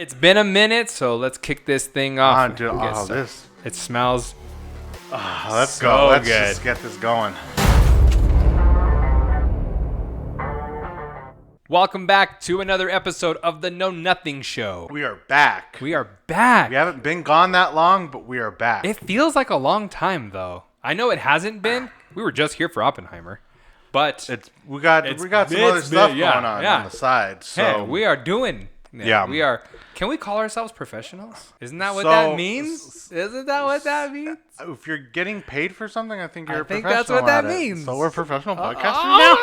It's been a minute, so let's kick this thing off. Dude, It smells let's go. Let's good. just get this going. Welcome back to another episode of the Know Nothing Show. We are back. We are back. We haven't been gone that long, but we are back. It feels like a long time, though. I know it hasn't been. We were just here for Oppenheimer, but we got some other stuff going on the side. So hey, we are doing. Yeah, we are. Can we call ourselves professionals? Isn't that what that means? Isn't that what that means? If you're getting paid for something, I think you're a professional. I think that's what that at means. So we're professional podcasters now.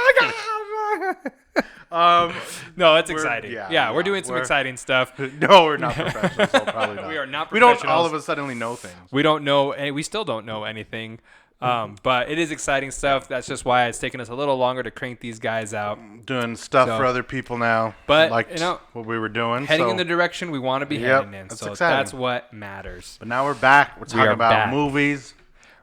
Oh my God. No, it's exciting. We're doing some exciting stuff. No, we're not professionals. So probably not. We are not We professionals. don't all of a sudden know things. We don't know. We still don't know anything. But it is exciting stuff. That's just why it's taken us a little longer to crank these guys out. Doing stuff for other people now. But what we were doing. Heading in the direction we want to be heading in. That's so exciting. That's what matters. But now we're back. We're talking about movies.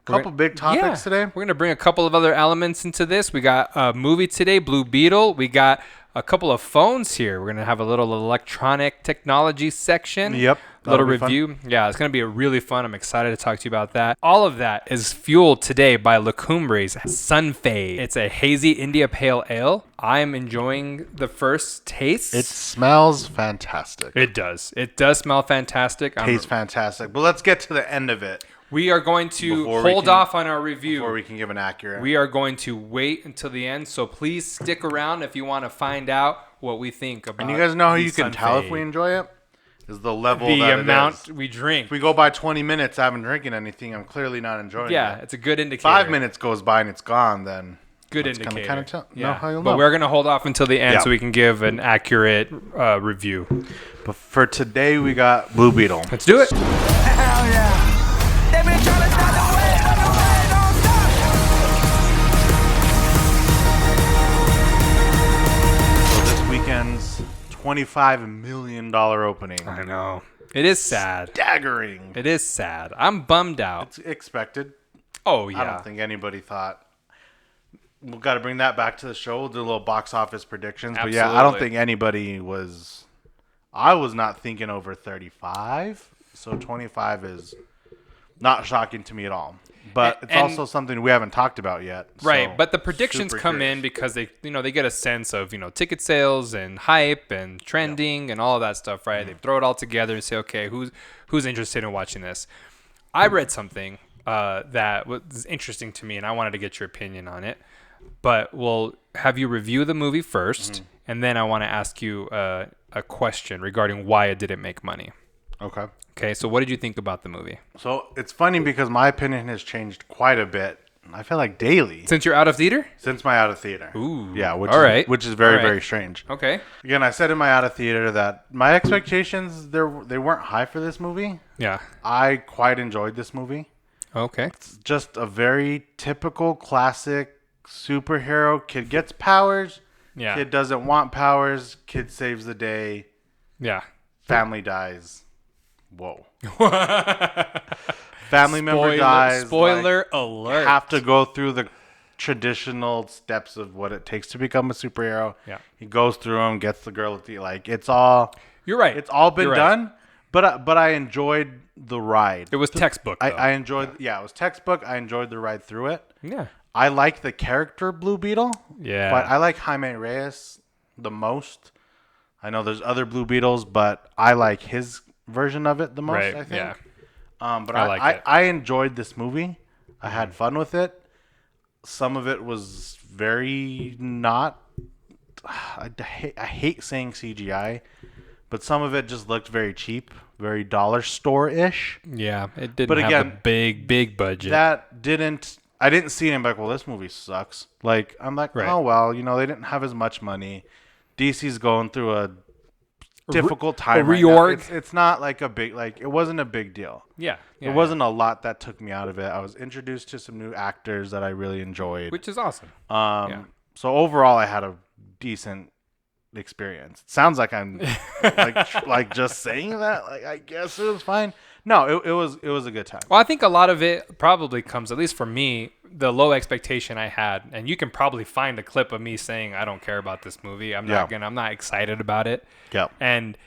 A couple big topics today. We're going to bring a couple of other elements into this. We got a movie today, Blue Beetle. We got a couple of phones here. We're going to have a little electronic technology section. Yep. A little review. Fun. Yeah, it's going to be really fun. I'm excited to talk to you about that. All of that is fueled today by Cumbre's Sunfade. It's a hazy India Pale Ale. I'm enjoying the first taste. It smells fantastic. It does. It does smell fantastic. Tastes fantastic. But let's get to the end of it. We are going to hold off on our review. Before we can give an accurate. We are going to wait until the end, so please stick around if you want to find out what we think about it. And you guys know how you can tell if we enjoy it? Is the level the that amount we drink. If we go by 20 minutes, I haven't drinking anything, I'm clearly not enjoying it. Yeah, it's a good indicator. 5 minutes goes by and it's gone, then good indicator. Kind of know how you'll but know. We're going to hold off until the end so we can give an accurate review. But for today, we got Blue Beetle. Let's do it. Hell yeah. They've been trying to stop the way, don't stop. So this weekend's $25 million opening. I know. It is sad. Staggering. It is sad. I'm bummed out. It's expected. Oh, yeah. I don't think anybody thought. We've got to bring that back to the show. We'll do a little box office predictions. Absolutely. But yeah, I don't think anybody was. I was not thinking over 35. So 25 is not shocking to me at all. But it's also something we haven't talked about yet. Right, but the predictions come in because they get a sense of, ticket sales and hype and trending and all of that stuff, right? They throw it all together and say, okay, who's interested in watching this? I read something that was interesting to me, and I wanted to get your opinion on it. But we'll have you review the movie first, and then I want to ask you a question regarding why it didn't make money. Okay, so what did you think about the movie? So it's funny because my opinion has changed quite a bit. I feel like daily. Since you're out of theater? Since my out of theater. Ooh. Yeah, which is very, very strange. Okay. Again, I said in my out of theater that my expectations, they weren't high for this movie. Yeah. I quite enjoyed this movie. Okay. It's just a very typical, classic superhero. Kid gets powers. Yeah. Kid doesn't want powers. Kid saves the day. Yeah. Family dies. Whoa. Family member dies. Spoiler alert. Have to go through the traditional steps of what it takes to become a superhero. Yeah. He goes through them, gets the girl at the it's all. You're right. It's all been done, but I enjoyed the ride. It was textbook. I enjoyed. Yeah, it was textbook. I enjoyed the ride through it. Yeah. I like the character Blue Beetle. Yeah. But I like Jaime Reyes the most. I know there's other Blue Beetles, but I like his version of it the most, I think. Yeah. But I enjoyed this movie. I had fun with it. Some of it was very not. I hate saying CGI, but some of it just looked very cheap, very dollar store-ish. Yeah, it didn't have a big budget. I didn't see it and be like, well, this movie sucks. Like, I'm like, oh, well, they didn't have as much money. DC's going through a difficult time. A reorg. Right now. It's not like it wasn't a big deal. Yeah. There wasn't a lot that took me out of it. I was introduced to some new actors that I really enjoyed. Which is awesome. So overall, I had a decent experience. It sounds like I'm like just saying that. Like, I guess it was fine. No, it was a good time. Well, I think a lot of it probably comes, at least for me, the low expectation I had, and you can probably find a clip of me saying I don't care about this movie. I'm not excited about it. Yeah. And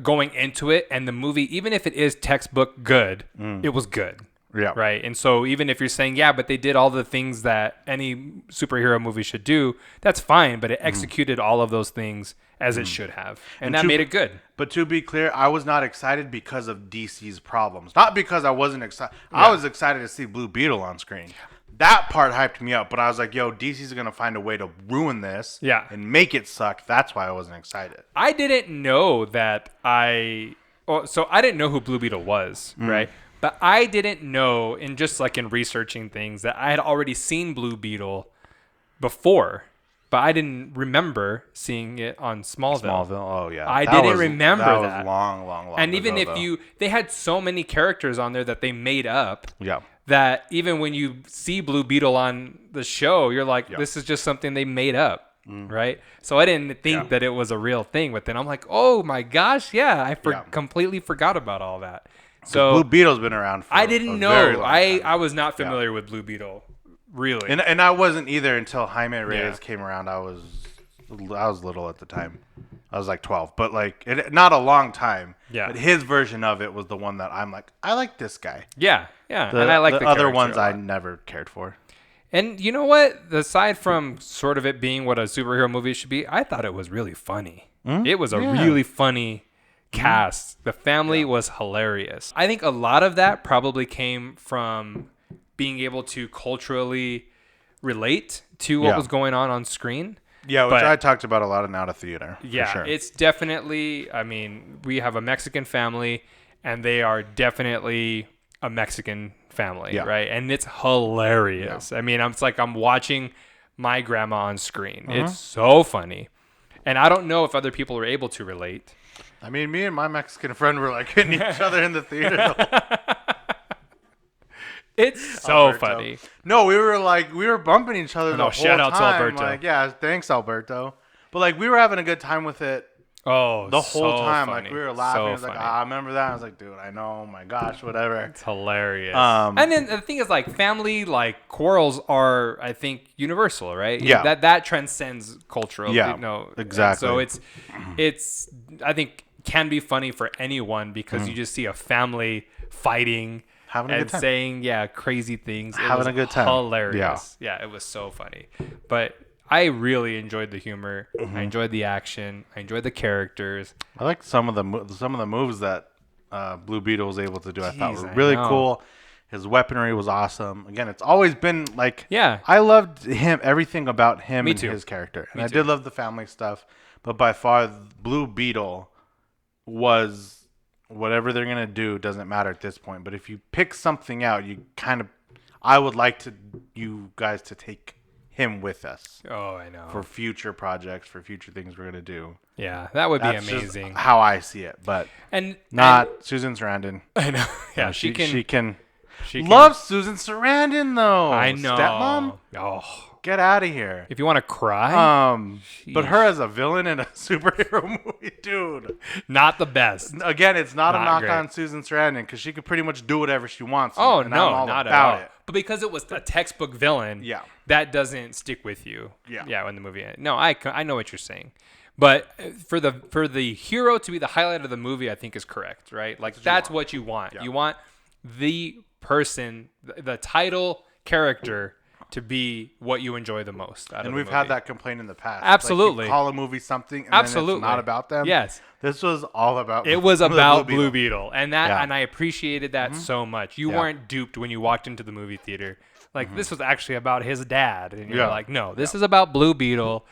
going into it, and the movie, even if it is textbook good, it was good. Yeah. Right. And so even if you're saying, yeah, but they did all the things that any superhero movie should do, that's fine. But it executed all of those things as it should have. And that made it good. But to be clear, I was not excited because of DC's problems. Not because I wasn't excited. Yeah. I was excited to see Blue Beetle on screen. That part hyped me up. But I was like, yo, DC's going to find a way to ruin this and make it suck. That's why I wasn't excited. I didn't know that so I didn't know who Blue Beetle was, right? But I didn't know, in just like in researching things, that I had already seen Blue Beetle before, but I didn't remember seeing it on Smallville. Oh yeah, I didn't remember that. That was long. And even ago, if they had so many characters on there that they made up. Yeah. That even when you see Blue Beetle on the show, you're like, this is just something they made up, right? So I didn't think that it was a real thing. But then I'm like, oh my gosh, I completely forgot about all that. So Blue Beetle's been around for I didn't know. very long time. I was not familiar with Blue Beetle, really. And I wasn't either until Jaime Reyes came around. I was little at the time. I was like 12, but like not a long time. Yeah. But his version of it was the one that I'm like, I like this guy. Yeah. And I like the other ones I I never cared for. And you know what? Aside from sort of it being what a superhero movie should be, I thought it was really funny. It was a really funny cast. The family was hilarious. I think a lot of that probably came from being able to culturally relate to what was going on screen. Yeah, which I talked about a lot in Out of Theater. Yeah, for sure. It's definitely, I mean, we have a Mexican family, and they are definitely a Mexican family, right? And it's hilarious. I mean, it's like I'm watching my grandma on screen. It's so funny. And I don't know if other people are able to relate. I mean, me and my Mexican friend were like hitting each other in the theater. It's so funny. No, we were bumping each other the whole shout out time. to Alberto. Like, yeah, thanks, Alberto. But like, we were having a good time with it. Oh, the whole time, funny. like we were laughing. So I was like, I remember that. I was like, dude, I know. Oh my gosh, whatever. It's hilarious. And then the thing is, like, family like quarrels are, I think, universal, right? Yeah. That transcends cultural. Yeah. Exactly. So it's I think can be funny for anyone because you just see a family fighting. Having a good time. Saying crazy things. Having a good time. Hilarious. Yeah, it was so funny. But I really enjoyed the humor. I enjoyed the action. I enjoyed the characters. I like some of the moves that Blue Beetle was able to do. I thought were really cool. His weaponry was awesome. Again, it's always been like I loved everything about him and his character. And I did love the family stuff, but by far Blue Beetle was whatever they're going to do doesn't matter at this point. But if you pick something out, I would like you guys to take him with us. Oh, I know. For future projects, for future things we're going to do. Yeah, that would be That's amazing. Just how I see it, but Susan Sarandon. I know. Yeah, she can love Susan Sarandon though. I know. Stepmom? Oh. Get out of here. If you want to cry. But her as a villain in a superhero movie, dude. Not the best. Again, it's not a knock on Susan Sarandon because she could pretty much do whatever she wants. Oh, and no, I'm all not about at all. it. But because it was a textbook villain, that doesn't stick with you. Yeah, in the movie. No, I know what you're saying. But for the hero to be the highlight of the movie, I think is correct, right? Like that's what you want. Yeah. You want the person, the title character to be what you enjoy the most out of the movie. And we've had that complaint in the past. Absolutely. Like you call a movie something and then it's not about them. Yes. This was all about it was about Blue Beetle. And and I appreciated that so much. You weren't duped when you walked into the movie theater. Like this was actually about his dad. And you're like, no, this is about Blue Beetle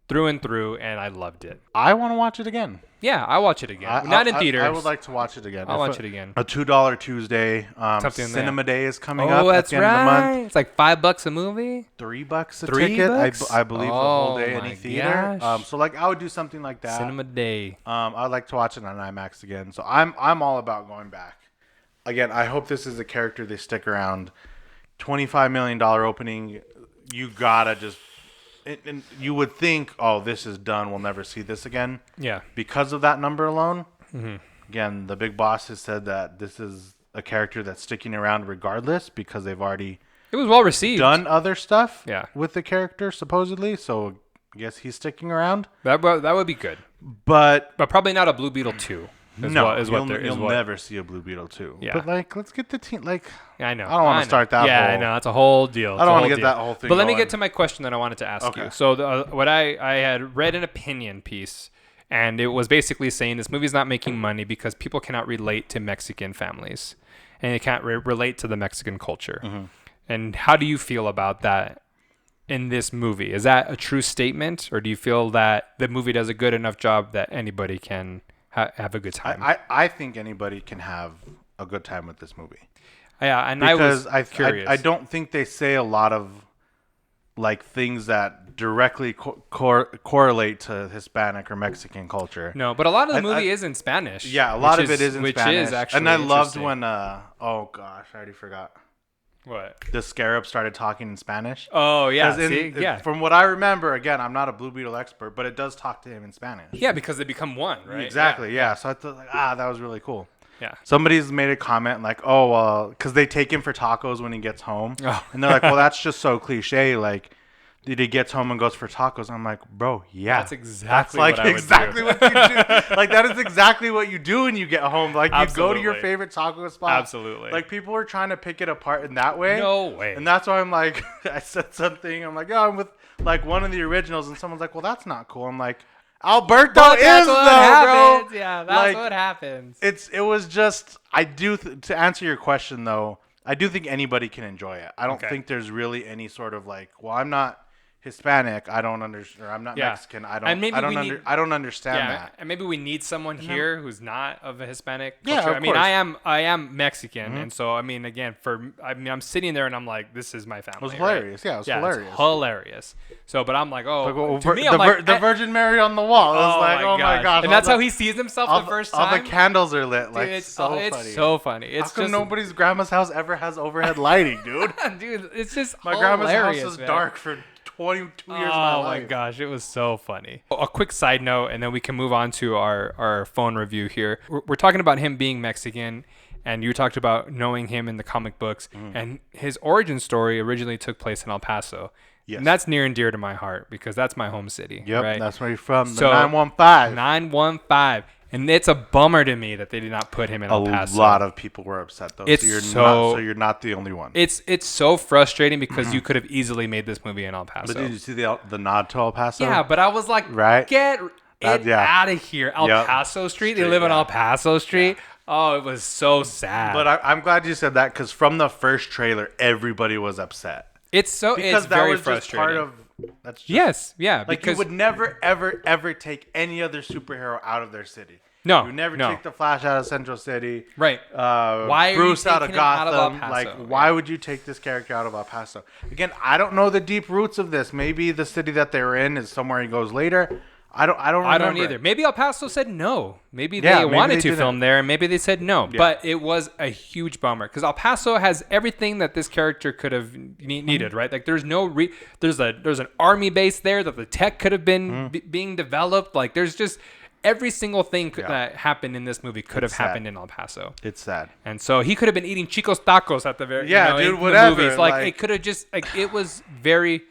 through and through, and I loved it. I want to watch it again. Yeah, I'll watch it again. Not in theaters. I would like to watch it again. I'll watch it again. A $2 Tuesday. Cinema Day is coming up at the end of the month. It's like $5 a movie. $3 a ticket. I believe the whole day any theater. So like I would do something like that. Cinema Day. I'd like to watch it on IMAX again. So I'm all about going back. Again, I hope this is a character they stick around. $25 million opening. You gotta just. And you would think, oh, this is done. We'll never see this again. Yeah. Because of that number alone. Again, the big boss has said that this is a character that's sticking around regardless because they've already it was well received. Done other stuff yeah. with the character, supposedly. So I guess he's sticking around. That would be good, But probably not a Blue Beetle 2. You'll never see a Blue Beetle 2. Yeah. But like, let's get the team. Like, Yeah, I know. I don't want to start that. Yeah, whole, I know. It's a whole deal. I don't want to get that whole thing. But let me going. get to my question that I wanted to ask Okay. you. So what I had read an opinion piece, and it was basically saying this movie's not making money because people cannot relate to Mexican families, and they can't relate to the Mexican culture. Mm-hmm. And how do you feel about that in this movie? Is that a true statement, or do you feel that the movie does a good enough job that anybody can have a good time? I think anybody can have a good time with this movie. Yeah, and Because I was curious. I don't think they say a lot of like things that directly correlate to Hispanic or Mexican culture. No, but a lot of the movie is in Spanish. Yeah, a lot of it is in which Spanish. Is actually and I loved interesting. when oh gosh, I already forgot. What? The Scarab started talking in Spanish. Oh yeah, 'Cause yeah. From what I remember, again, I'm not a Blue Beetle expert, but it does talk to him in Spanish. Yeah, because they become one, right? Exactly. Yeah. So I thought like, that was really cool. Yeah. Somebody's made a comment like, oh, because they take him for tacos when he gets home, Oh. and they're like, well, that's just so cliche. Like, he gets home and goes for tacos. I'm like, bro, yeah, That's exactly like what I would exactly do. what you do. Like that is exactly what you do when you get home. Like you go to your Absolutely. favorite taco spot. Absolutely. Like people are trying to pick it apart in that way. No way. And that's why I'm like, I said something. I'm like, yeah, I'm with like one of the originals, and someone's like, well, that's not cool. I'm like, Alberto But is that's what though, happens. bro. Yeah, that's Like, what happens. It was just I do to answer your question though. I do think anybody can enjoy it. I don't Okay. think there's really any sort of like, well, I'm not Hispanic. I don't understand. Or I'm not Yeah. Mexican. I don't. And maybe we need- I don't understand Yeah, that. and maybe we need someone here who's not of a Hispanic Yeah, culture. of I mean, course. I am Mexican, and so I mean, again, I'm sitting there and I'm like, this is my family. It was right? hilarious. Yeah, it was hilarious. It's hilarious. So, but I'm like, oh, Like, well, to me, the, I'm like, the Virgin Mary on the wall. It was like, oh my gosh. and that's how he sees himself the first time. All the candles are lit. Dude, Like it's so it's funny. so funny. It's How come just nobody's grandma's house ever has overhead lighting, dude? dude, it's just My grandma's hilarious, house is man. dark for 22 years of my Oh my life. gosh, it was so funny. A quick side note, and then we can move on to our phone review here. We're talking about him being Mexican, and you talked about knowing him in the comic books, and his origin story originally took place in El Paso. Yes. And that's near and dear to my heart because that's my home city. Yep, right? that's where you're from. The So, 915. 915. And it's a bummer to me that they did not put him in El A Paso. lot of people were upset though. It's so you're not the only one. It's so frustrating because you could have easily made this movie in El Paso. But did you see the nod to El Paso? Yeah, but I was like, Right? get it yeah. out of here. El Yep. Paso Street. They Street, live on yeah. El Paso Street. Oh, it was so sad. But I'm glad you said that because from the first trailer, everybody was upset. it's Because that very was just frustrating. part of. That's just, Yes, yeah. Like because you would never, ever, ever take any other superhero out of their city. No, You would never no. take the Flash out of Central City. Right. Why are you Bruce out of taking him out of El Gotham? Paso? Like, why Yeah. would you take this character out of El Paso? Again, I don't know the deep roots of this. Maybe the city that they're in is somewhere he goes later. I don't remember. I don't either. Maybe El Paso said no. Maybe Yeah, they maybe wanted they to didn't. film there, and maybe they said no. But it was a huge bummer because El Paso has everything that this character could have needed, right? Like there's no there's an army base there that the tech could have been being developed. Like there's just every single thing that happened in this movie could have happened in El Paso. It's sad. And so he could have been eating Chico's tacos at the very Yeah, in dude, the whatever, movies. Like like- it could have just like it was very.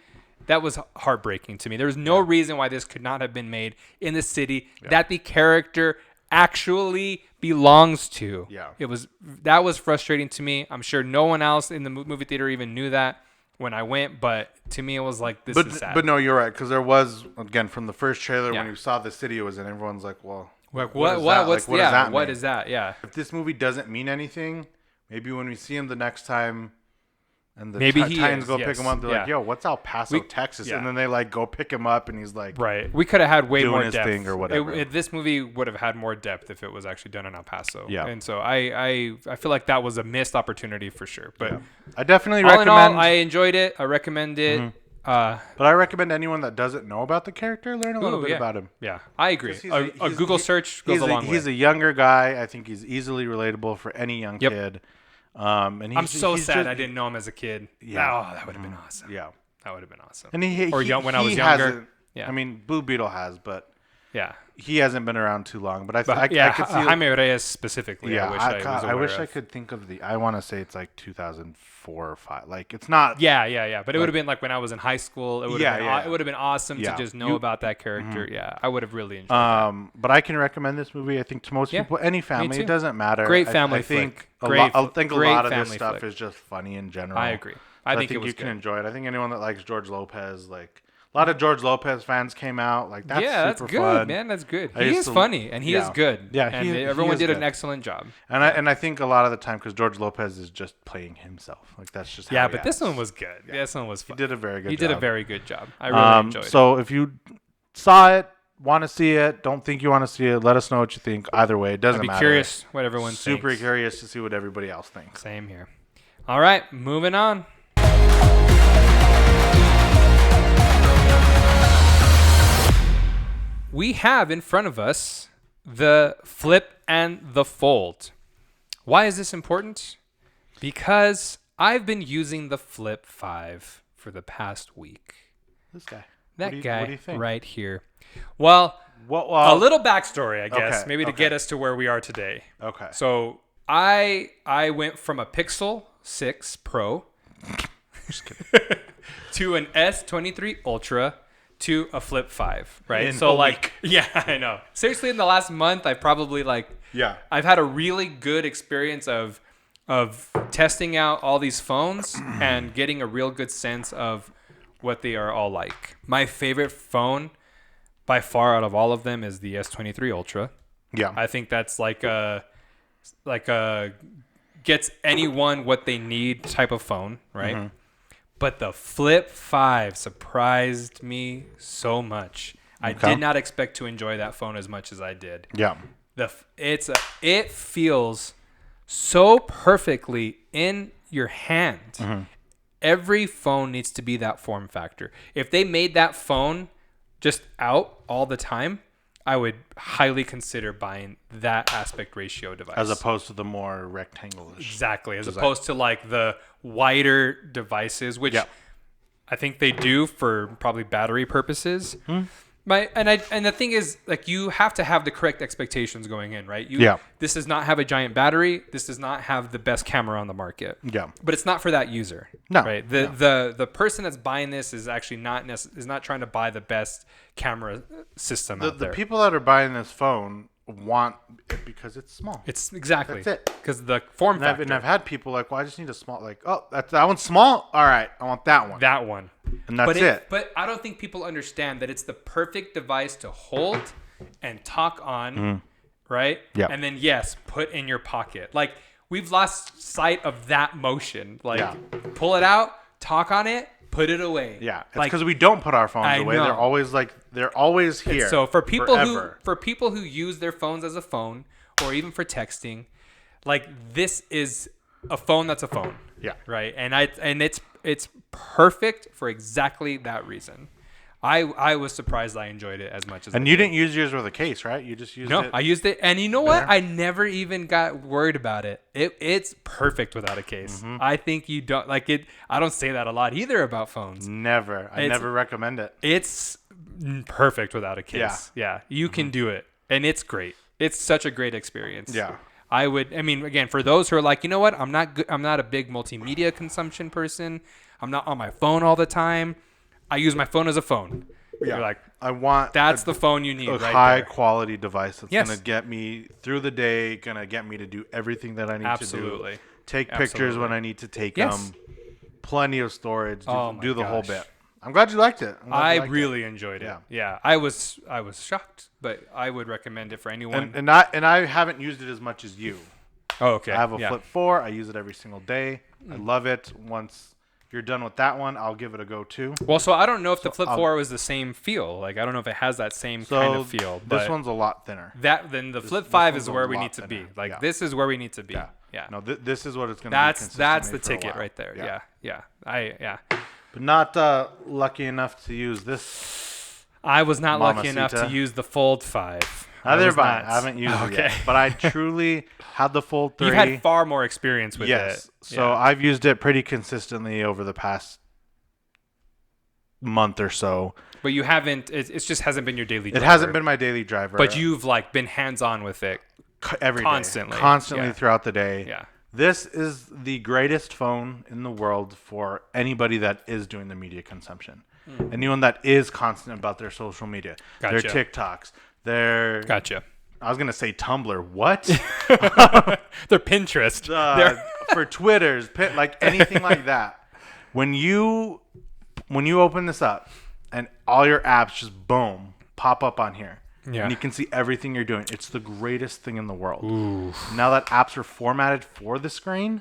That was heartbreaking to me. There was no reason why this could not have been made in the city that the character actually belongs to. Yeah. That was frustrating to me. I'm sure no one else in the movie theater even knew that when I went, but to me it was like this is sad. But no, you're right because there was again from the first trailer Yeah. when you saw the city it was in. Everyone's like, well, like what is what that? what's Like, what does that what mean? is that? Yeah. If this movie doesn't mean anything, maybe when we see him the next time, and the Maybe he Titans is, go pick yes, him up, they're like, yeah. "Yo, what's El Paso, We- Texas?" yeah. And then they like go pick him up, and he's like, Right. We could have had way doing more his depth. thing or whatever. This movie would have had more depth if it was actually done in El Paso. Yeah. And so I feel like that was a missed opportunity for sure. But Yeah. I definitely all recommend. in all, I enjoyed it. I recommend it. but I recommend anyone that doesn't know about the character learn a little bit about him. Yeah, I agree. 'Cause A Google search goes a long way. He's a younger guy. I think he's easily relatable for any young Yep. kid. And I'm so he's sad just- I didn't know him as a kid. Yeah. Oh, that would have been awesome. Yeah, That would have been awesome. and he Or young when I he was younger. hasn't- Yeah. I mean, Blue Beetle has, but Yeah. he hasn't been around too long. But I could see Jaime Reyes specifically. Yeah, I wish I could think of I want to say it's like 2004 or 5. Like it's not. Yeah. But it would have been like when I was in high school. It would have been awesome to just know about that character. Mm-hmm. Yeah, I would have really enjoyed that. But I can recommend this movie. I think to most people, any family, it doesn't matter. Great family. I think flick. I think a lot of this stuff is just funny in general. I agree. I think you can enjoy it. I think anyone that likes George Lopez, like. A lot of George Lopez fans came out. Like that's good, fun. Man. That's good. He is funny and he is good. Yeah, and everyone did an excellent job. And I think a lot of the time because George Lopez is just playing himself. Like that's just how but this one was good. Yeah. This one was fun. He did a very good. He did a very good job. I really enjoyed it. So if you saw it, want to see it, don't think you want to see it, let us know what you think. Either way, it doesn't matter. I'd be curious what everyone thinks. Super curious to see what everybody else thinks. Same here. All right, moving on. We have in front of us the Flip and the Fold. Why is this important? Because I've been using the Flip 5 for the past week. This guy. That guy what do you think? Right here. Well, a little backstory, I guess, maybe to get us to where we are today. Okay. So I went from a Pixel 6 Pro Just kidding. to an S23 Ultra to a Flip 5, right? In a week. Yeah, I know. Seriously, in the last month, I've probably I've had a really good experience of testing out all these phones and getting a real good sense of what they are all like. My favorite phone by far out of all of them is the S23 Ultra. Yeah. I think that's like a gets anyone what they need type of phone, right? Mm-hmm. But the Flip 5 surprised me so much. I did not expect to enjoy that phone as much as I did. Yeah. It feels so perfectly in your hand. Mm-hmm. Every phone needs to be that form factor. If they made that phone just out all the time, I would highly consider buying that aspect ratio device. As opposed to the more rectangle-ish. Exactly. As opposed to like the wider devices, which I think they do for probably battery purposes. Hmm. And the thing is, like, you have to have the correct expectations going in, right? This does not have a giant battery. This does not have the best camera on the market. Yeah. But it's not for that user. No. Right. The person that's buying this is actually not trying to buy the best camera system out there. The people that are buying this phone want it because it's small. It's exactly. That's it. Because the form factor. And I've had people like, well, I just need a small, like, oh, that one's small. All right, I want that one. That one. And that's it. But I don't think people understand that it's the perfect device to hold and talk on, right? Yeah. And then, put in your pocket. Like, we've lost sight of that motion. Like, pull it out, talk on it, put it away. Yeah. It's because we don't put our phones away. Know. They're always here. And so for people who use their phones as a phone or even for texting, like, this is a phone that's a phone. Yeah. Right. And it's perfect for exactly that reason. I was surprised I enjoyed it as much as. And you didn't use yours with a case, right? You just used it. No, I used it, and you know what? I never even got worried about it. It's perfect without a case. Mm-hmm. I think you don't like it. I don't say that a lot either about phones. Never. I never recommend it. It's perfect without a case. Yeah. You can do it, and it's great. It's such a great experience. Yeah. Again, for those who are like, you know what? I'm not a big multimedia consumption person. I'm not on my phone all the time. I use my phone as a phone. Yeah. You're like, that's the phone you need, a right? High there. quality device that's gonna get me through the day, gonna get me to do everything that I need to do. Take pictures when I need to take them. Plenty of storage. Do the whole bit. I'm glad you liked it. I really enjoyed it. Yeah. I was shocked, but I would recommend it for anyone. And I haven't used it as much as you. Oh, okay. I have a Flip 4. I use it every single day. I love it. Once you're done with that one, I'll give it a go too. Well, so I don't know if the Flip 4 was the same feel. Like, I don't know if it has that same kind of feel. But this one's a lot thinner. Then the Flip 5 is where we need to be. Like, this is where we need to be. Yeah. No, this is what it's going to be. That's the ticket right there. Yeah. But not lucky enough to use this. I was not lucky enough to use the Fold 5. Neither have I. I haven't used it yet. But I truly had the Fold 3. You've had far more experience with it. So I've used it pretty consistently over the past month or so. But you haven't. It just hasn't been your daily driver. It hasn't been my daily driver. But you've like been hands-on with it every constantly. day. Constantly throughout the day. Yeah. This is the greatest phone in the world for anybody that is doing the media consumption. Anyone that is constant about their social media, their TikToks, their... Gotcha. I was going to say Tumblr. What? They're Pinterest. For Twitters, like anything like that. When you open this up and all your apps just boom, pop up on here. Yeah. And you can see everything you're doing. It's the greatest thing in the world. Ooh. Now that apps are formatted for the screen,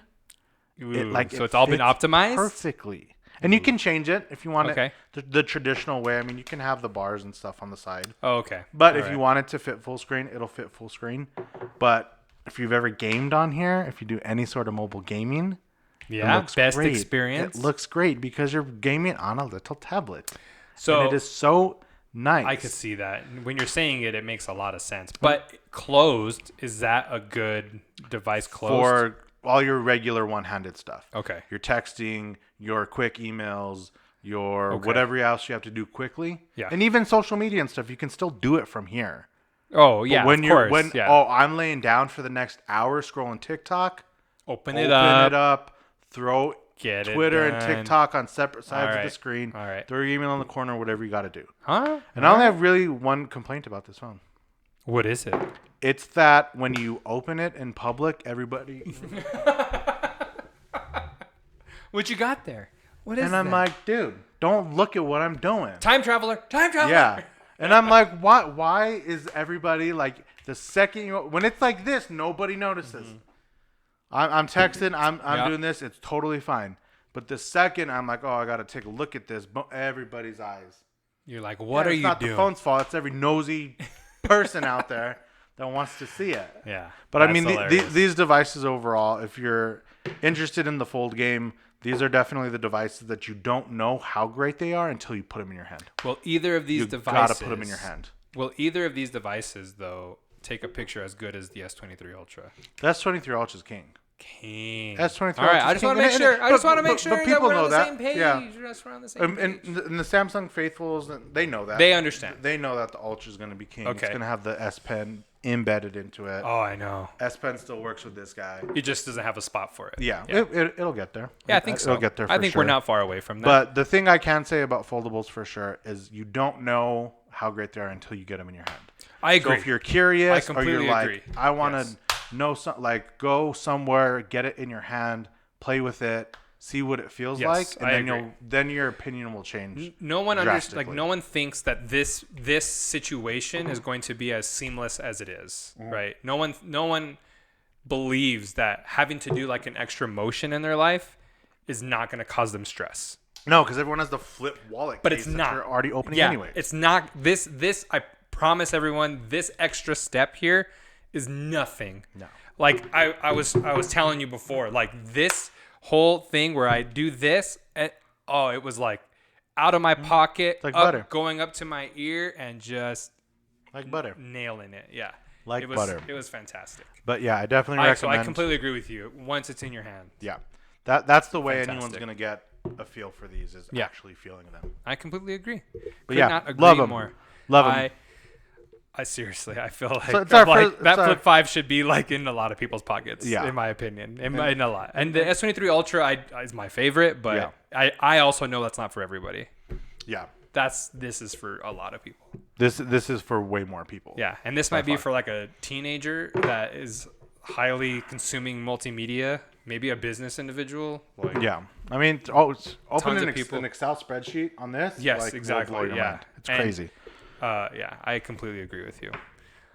so it's all been optimized perfectly. And you can change it if you want it the traditional way. I mean, you can have the bars and stuff on the side. Oh, okay. But if you want it to fit full screen, it'll fit full screen. But if you've ever gamed on here, if you do any sort of mobile gaming, best experience. It looks great because you're gaming on a little tablet. So and it is so nice. I could see that. When you're saying it, it makes a lot of sense. But closed, is that a good device closed? For all your regular one-handed stuff. Okay. Your texting, your quick emails, your whatever else you have to do quickly. Yeah. And even social media and stuff, you can still do it from here. Oh, yeah, but I'm I'm laying down for the next hour scrolling TikTok. Open it up. Throw Twitter and TikTok on separate sides of the screen. All right. Throw your email in the corner, whatever you got to do. Huh? And I only have really one complaint about this phone. What is it? It's that when you open it in public, everybody... What you got there? What is and I'm that? like, dude, don't look at what I'm doing. Time traveler. Yeah. And I'm like, why is everybody like the second when it's like this, nobody notices. Mm-hmm. I'm texting, I'm doing this, it's totally fine. But the second I'm like, oh, I got to take a look at this, everybody's eyes. You're like, what are you doing? It's not the phone's fault. It's every nosy person out there that wants to see it. Yeah. But I mean, these devices overall, if you're interested in the fold game, these are definitely the devices that you don't know how great they are until you put them in your hand. Well, either of these devices... You got to put them in your hand. Will either of these devices, though, take a picture as good as the S23 Ultra? The S23 Ultra is king. S23 All right, I just want to make sure. I just want to make sure that we're on the same page. Yeah. We're on the same page. And the Samsung faithfuls, they know that. They understand. They know that the Ultra is going to be king. Okay. It's going to have the S Pen embedded into it. Oh, I know. S Pen still works with this guy. It just doesn't have a spot for it. Yeah. It'll get there. Yeah, I think so. It'll get there for sure. I think we're not far away from that. But the thing I can say about foldables for sure is you don't know how great they are until you get them in your hand. I agree. So if you're curious or you're like, agree. I want to know go somewhere, get it in your hand, play with it, see what it feels like, and then your opinion will change. No one no one thinks that this situation is going to be as seamless as it is, right? No one believes that having to do like an extra motion in their life is not going to cause them stress. No, because everyone has the flip wallet. But it's not. You're already opening anyway. It's not. This I promise everyone, this extra step here is nothing. No. Like I was telling you before, like this whole thing where I do this, and it was like out of my pocket, like butter, going up to my ear, and just like butter, nailing it. Yeah, like butter. It was fantastic. But yeah, I definitely recommend. So I completely agree with you. Once it's in your hand. Yeah, that's the way anyone's gonna get a feel for these is actually feeling them. I completely agree. But not agree love them more. Love them. I seriously, I feel like that Flip 5 should be like in a lot of people's pockets, in my opinion, in a lot. And the S23 Ultra is my favorite, but I also know that's not for everybody. Yeah, this is for a lot of people. This is for way more people. Yeah, and this might be for like a teenager that is highly consuming multimedia, maybe a business individual. I mean, open an Excel spreadsheet on this. Yes, exactly. Yeah, it's crazy. I completely agree with you.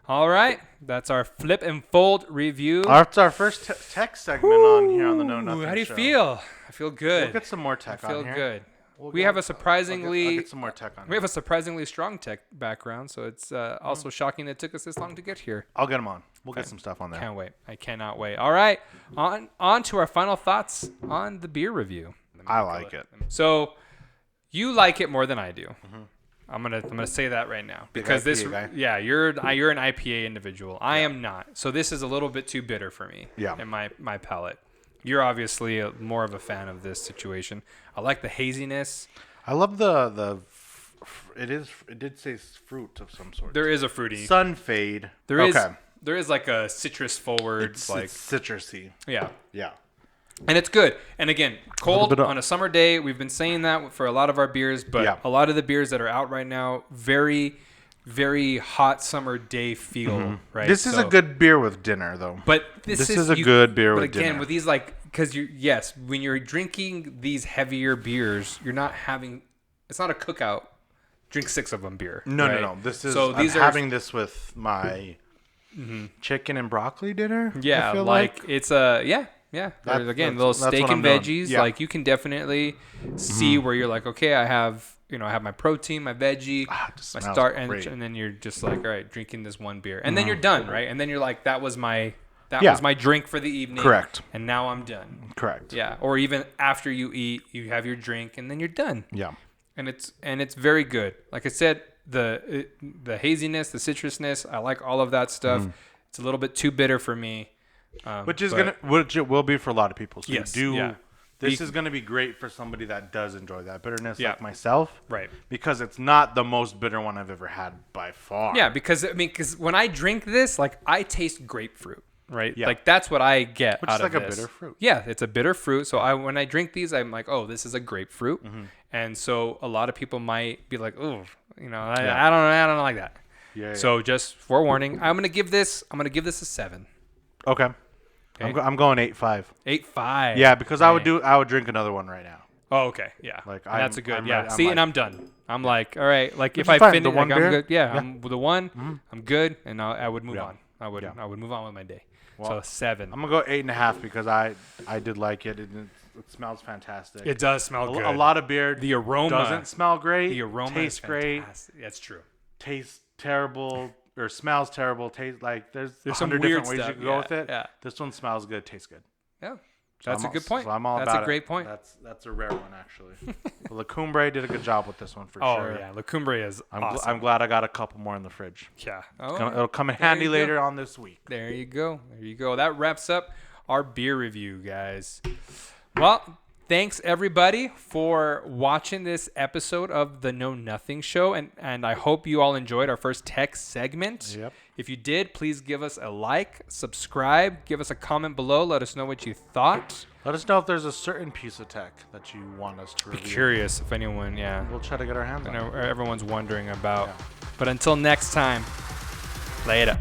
All right, that's our flip and fold review. It's our first tech segment on here on the No Nothing Show. How do you feel? I feel good. We'll get some more tech on here. I feel good. We have a surprisingly I'll get some more tech on. We have a surprisingly strong tech background, so it's also shocking that it took us this long to get here. I'll get them on. We'll get some stuff on there. Can't wait. I cannot wait. All right, on to our final thoughts on the beer review. I like it. So, you like it more than I do. Mm-hmm. I'm gonna say that right now because you're an IPA individual. I am not. So this is a little bit too bitter for me. Yeah. In my palate. You're obviously more of a fan of this situation. I like the haziness. I love it did say fruit of some sort. There is a fruity. Sun fade. There is like a citrus forward. It's citrusy. Yeah. Yeah. And it's good. And again, cold on a summer day. We've been saying that for a lot of our beers, but a lot of the beers that are out right now, very, very hot summer day feel, right? This is a good beer with dinner, though. But this is a good beer with dinner. But again, with these, like, because when you're drinking these heavier beers, you're not having, it's not a cookout, drink 6 of them beer. No. This is, I'm having this with my chicken and broccoli dinner. Yeah, I feel like it's yeah. There's, again, little steak and veggies. Yeah. Like you can definitely see where you're like, okay, I have my protein, my veggie, my start, and then you're just like, all right, drinking this one beer, and then you're done, right? And then you're like, that was my drink for the evening. Correct. And now I'm done. Correct. Yeah. Or even after you eat, you have your drink, and then you're done. Yeah. And it's very good. Like I said, the haziness, the citrusness, I like all of that stuff. It's a little bit too bitter for me. Which it will be for a lot of people. So yes, this is going to be great for somebody that does enjoy that bitterness, like myself, right? Because it's not the most bitter one I've ever had by far. Yeah, because when I drink this, like I taste grapefruit, right? Yeah. Like that's what I get out of like this. a bitter fruit. Yeah, it's a bitter fruit. So when I drink these, I'm like, oh, this is a grapefruit, and so a lot of people might be like, oh, I don't like that. Yeah. So just forewarning, I'm gonna give this a 7. Okay. I'm going 8.5. 8.5. Yeah, because I would drink another one right now. Oh, okay. Yeah. Like that's a good. I'm yeah. right, See, like, and I'm done. I'm like, all right. Like if is I fine. finish, The one like, I'm beer? good. Yeah. Yeah. I'm with the one. I'm good, and I would move on. I would move on with my day. Well, so 7. I'm gonna go 8.5 because I did like it. It smells fantastic. It does smell good. A lot of beer. The aroma doesn't smell great. The aroma tastes great. That's true. Tastes terrible or smells terrible. Tastes like there's some 100 weird different ways stuff. you can go with it. Yeah. This one smells good. Tastes good. Yeah. That's a good point. So I'm all That's about a great point. That's a rare one actually. La Cumbre did a good job with this one for sure. Oh yeah, La Cumbre is awesome. I'm glad I got a couple more in the fridge. Yeah. It'll come in handy later on this week. There you go. That wraps up our beer review, guys. Well, thanks everybody for watching this episode of the Know Nothing Show, and I hope you all enjoyed our first tech segment. Yep. If you did, please give us a like, subscribe, give us a comment below, let us know what you thought. Let us know if there's a certain piece of tech that you want us to review. Be curious if anyone, We'll try to get our hands on it. Everyone's wondering about. Yeah. But until next time, later.